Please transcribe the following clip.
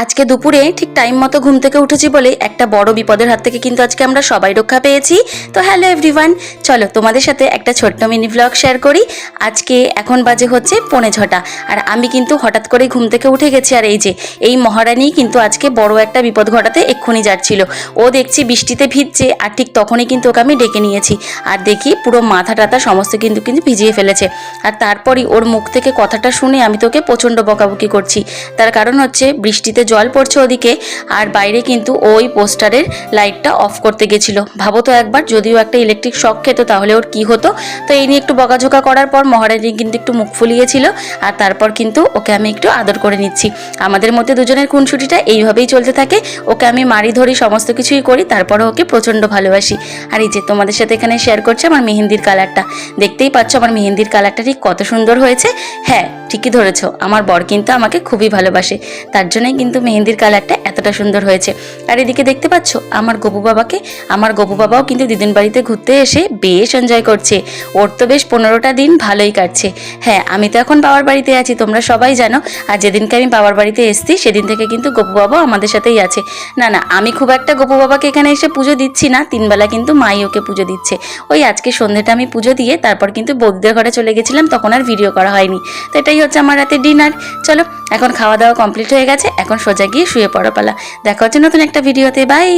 আজকে দুপুরে ঠিক টাইম মতো ঘুম থেকে উঠেছি বলে একটা বড় বিপদের হাত থেকে কিন্তু আজকে আমরা সবাই রক্ষা পেয়েছি। তো হ্যালো এভরিওয়ান, চলো তোমাদের সাথে একটা ছোট্ট মিনি ব্লগ শেয়ার করি। আজকে এখন বাজে হচ্ছে 6:45 আর আমি কিন্তু হঠাৎ করে ঘুম থেকে উঠে গেছি। আর এই মহারানী কিন্তু আজকে বড় একটা বিপদ ঘটাতে এক্ষুনি যাচ্ছিল। ও দেখছি বৃষ্টিতে ভিজছে আর ঠিক তখনই কিন্তু ওকে আমি ডেকে নিয়েছি। আর দেখি পুরো মাথা টাথা সমস্ত কিন্তু ভিজিয়ে ফেলেছে। আর তারপরই ওর মুখ থেকে কথাটা শুনে আমি তোকে প্রচণ্ড বকাবকি করছি। তার কারণ হচ্ছে বৃষ্টিতে জল পড়ছে ওদিকে, আর বাইরে কিন্তু ওই পোস্টারের লাইটটা অফ করতে গেছিল। ভাবো তো একবার, যদিও একটা ইলেকট্রিক শক খেত তাহলে ওর কি হতো। তো এই নিয়ে একটু বকাঝোকা করার পর মহারানী কিন্তু একটু মুখ ফুলিয়েছিল। আর তারপর কিন্তু ওকে আমি একটু আদর করে নিচ্ছি। আমাদের মধ্যে দুজনের খুনসুটিটা এইভাবেই চলতে থাকে। ওকে আমি মারি ধরি, সমস্ত কিছুই করি, তারপরে ওকে প্রচণ্ড ভালোবাসি। আর এই যে তোমাদের সাথে এখানে শেয়ার করছি আমার মেহেন্দির কালারটা। দেখতেই পাচ্ছ আমার মেহেন্দির কালারটা ঠিক কত সুন্দর হয়েছে। হ্যাঁ, ঠিকই ধরেছো, আমার বর কিন্তু আমাকে খুবই ভালোবাসে, তার জন্যই কিন্তু মেহেন্দির কালারটা এতটা সুন্দর হয়েছে। আর এদিকে দেখতে পাচ্ছ আমার গপু বাবাও কিন্তু দিদির বাড়িতে ঘুরতে এসে বেশ এনজয় করছে। ওর তো বেশ 15টা দিন ভালোই কাটছে। হ্যাঁ, আমি তো এখন বাবার বাড়িতে আছি, তোমরা সবাই জানো। আর যেদিনকে আমি বাবার বাড়িতে এসেছি সেদিন থেকে কিন্তু গপু বাবাও আমাদের সাথেই আছে। না, আমি খুব একটা গপু বাবাকে এখানে এসে পুজো দিচ্ছি না, 3 বেলা কিন্তু মাই ওকে পুজো দিচ্ছে। ওই আজকে সন্ধ্যেটা আমি পুজো দিয়ে তারপর কিন্তু বৌদিদের ঘরে চলে গেছিলাম, তখন আর ভিডিও করা হয়নি। তো এটাই হচ্ছে আমার রাতে ডিনার। চলো, এখন খাওয়া দাওয়া কমপ্লিট হয়ে গেছে, এখন সোজা গিয়ে শুয়ে পড়া পালা। দেখা হচ্ছে নতুন একটা ভিডিওতে, বাই।